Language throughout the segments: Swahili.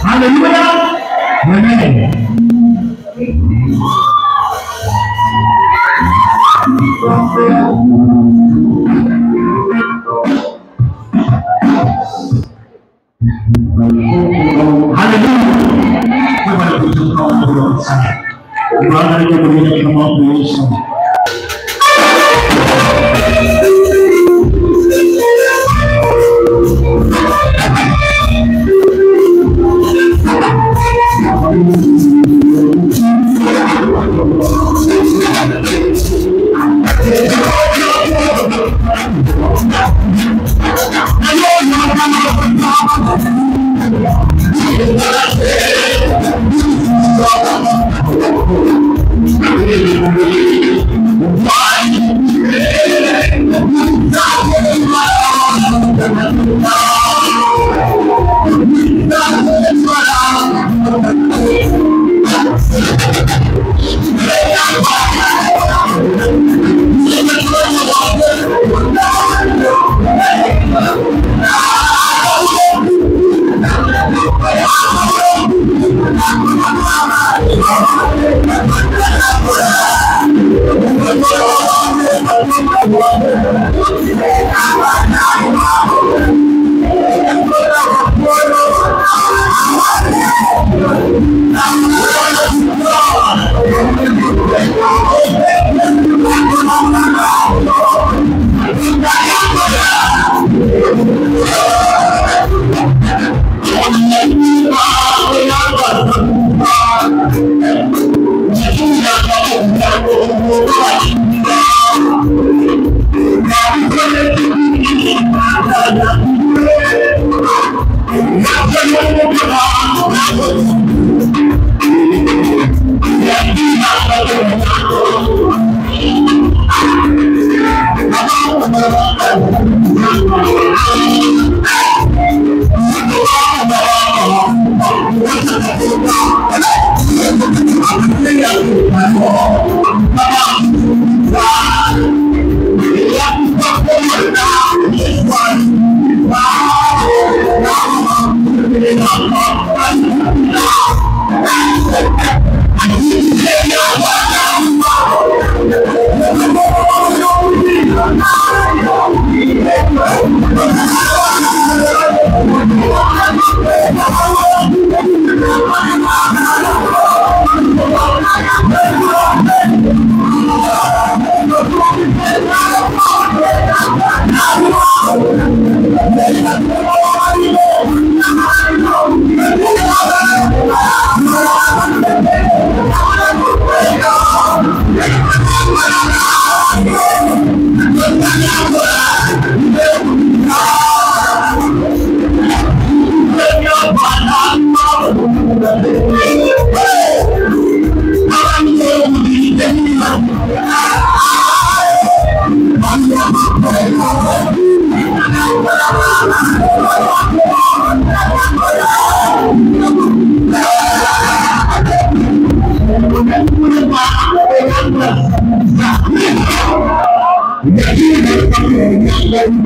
Hallelujah. Amen.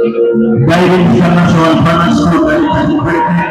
Dari sana soal panas dari tadi mereka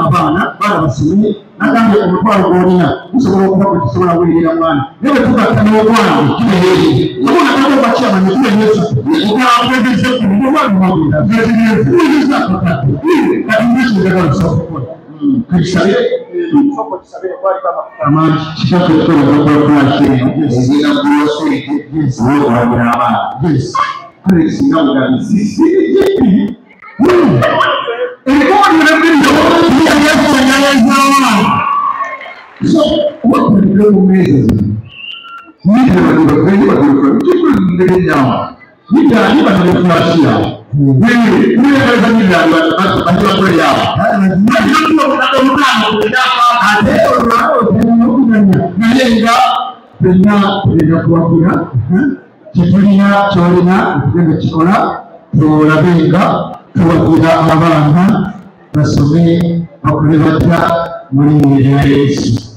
abana barabasomye nagambe umutwaro gorina ushobora kuba kugisubira wirira mwana niba tugakana n'ubwana kibehe ubona ko baciye amanyuze Yesu ukabagize ku mwana mabira byeje zakata kandi nishinga gusaba kwisabire soko kisabire kwari kama amani kishaka gukora kwashe zina bwose Yesu wabira abana Yesu kare sinabwa sisi So, what will you do with me? We never do the very good. People living down. We can't even do last year. We never done that, but I'm not very out. I don't know that I'm not with that. I don't know.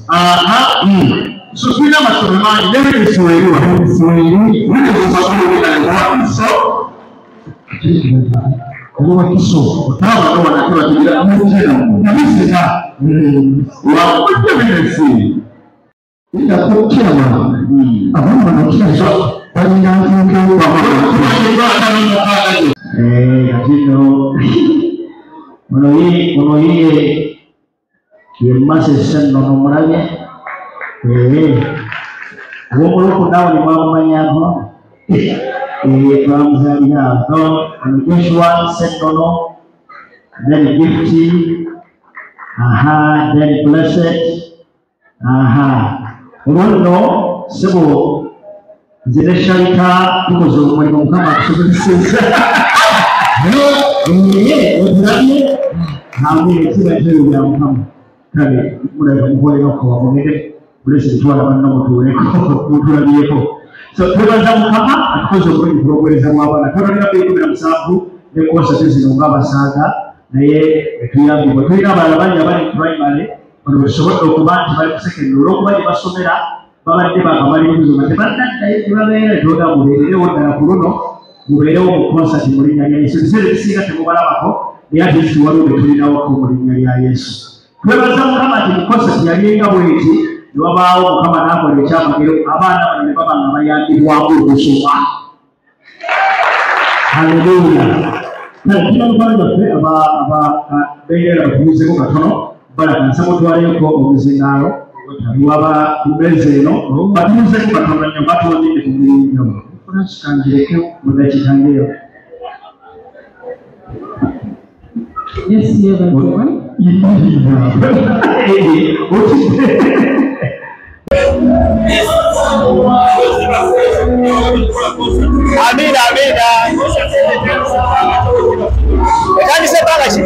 Aha, suswina masomani nebe biswahili wa Kiswahili ndio masomani na so kwa kiso utawa ndo wanatoa tijira na msika wa kutemelezi ila kukia wana abana wanakia so bali na mtu kwa lakini unoye Yemase sendo nomorage womolo kunao ni mama manyaho Ramzania no Joshua sendo no then gifty then blessed uno sebo zile sharika tukozo mwalimu kama kusubiri udhani hamwe kila kitu ya mkama kale mura mkoyo ko wamugere urese twala bana mutuwe ko mutulabiyeko so tubaza mukama atukoze kuri progresa mwabana karabira be 17 nekosa tezi ngaba saga naye tuyambi ko twina barabanya bari primary bano bashobora kubanti bari secondary ro kuba basomera babandi bakabari bizo matebanda ibabere doda murere wona kuruno murere wo concert muri nyanya Yesu bisiga temubara bako yaje wari ubetulina wako muri nyanya Yesu Kwebaza kama tikosa yalinga wezi wabao kama nako le chama kile abana bane baba ngabayandi wangu kusoma Hallelujah na kila mfano aba bengera bakuze ko katono bala kansamo twale ko omuzingalo waba kubeze no batuze ko katono nyambatu wandi kumuyinyo kuna shikangireke mudakitangiro Yes, you have one. Amina. Kani sepala chi.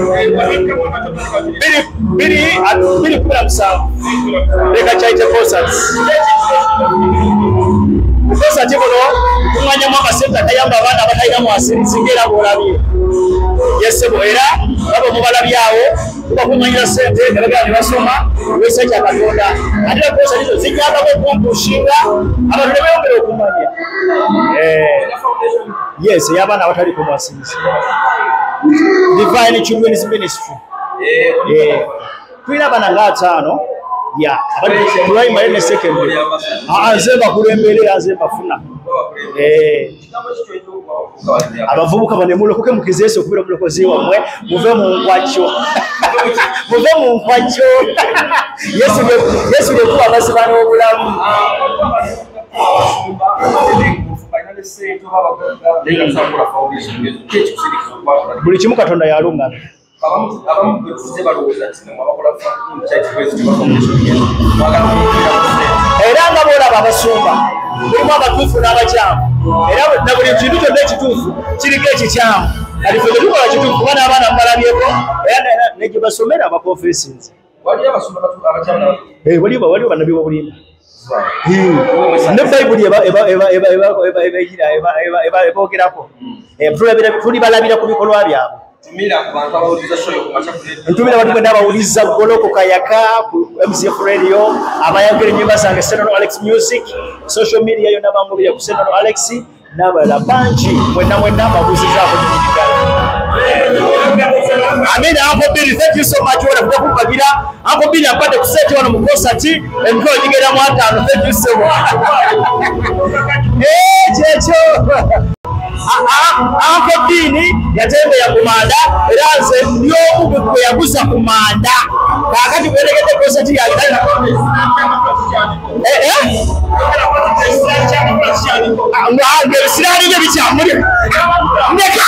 Bili kula msao. Leka chaite posas. Posa tibono kumanya mwaka senta tayamba abana batayina mwasiri singira bolabi. Yesebo era abo mubala byawo bakumanyira sente eragani basoma wese kya katonda ate posa nizo zinyamba ko kumpushinga abantu beyongera okumanya yes yabana batali ko mwasiri Divine Children's Ministry twira bana ngatano ya abali primary ne secondary azeba kulembelera azeba funa abavubuka banemulo kuke mukizeso kubira mulokozi wamwe muve mu nkwacho Yesu le kuba basibana obulamu buli kimu Katonda yalunga era nga bola babasumba mulimu abatuufu n'abakyamu era na buli kintu kyonna ekituufu kiriko ekikyamu kati ffe tetukola kituufu bana abaana mbalabyeko era negye basomera abaprofesinzi waliwo bannabi b'obulimba ne bayibuli eboogerako tuli balabira ku bikolwa byabwe Ntumira abantu bwe ndabawuliza Goloko Kayaka ku MCF Radio abayagala ennyumba zange Senono Alex Music social media yonna bangobera ku Senono Alex n'abalala bangi mwenna babuuzizaako Amina Uncle Billy, thank you so much. Wala kubagira Uncle Billy apate kuseti wano mu concert emiko nyigera mu 5. Thank you so much. Checho Uncle Billy yatembe ya kumanda eraze ndio ubwe yaguza kumanda kakati kwelekete concert ya ngwa nge sirali nge bicyamuri ndeka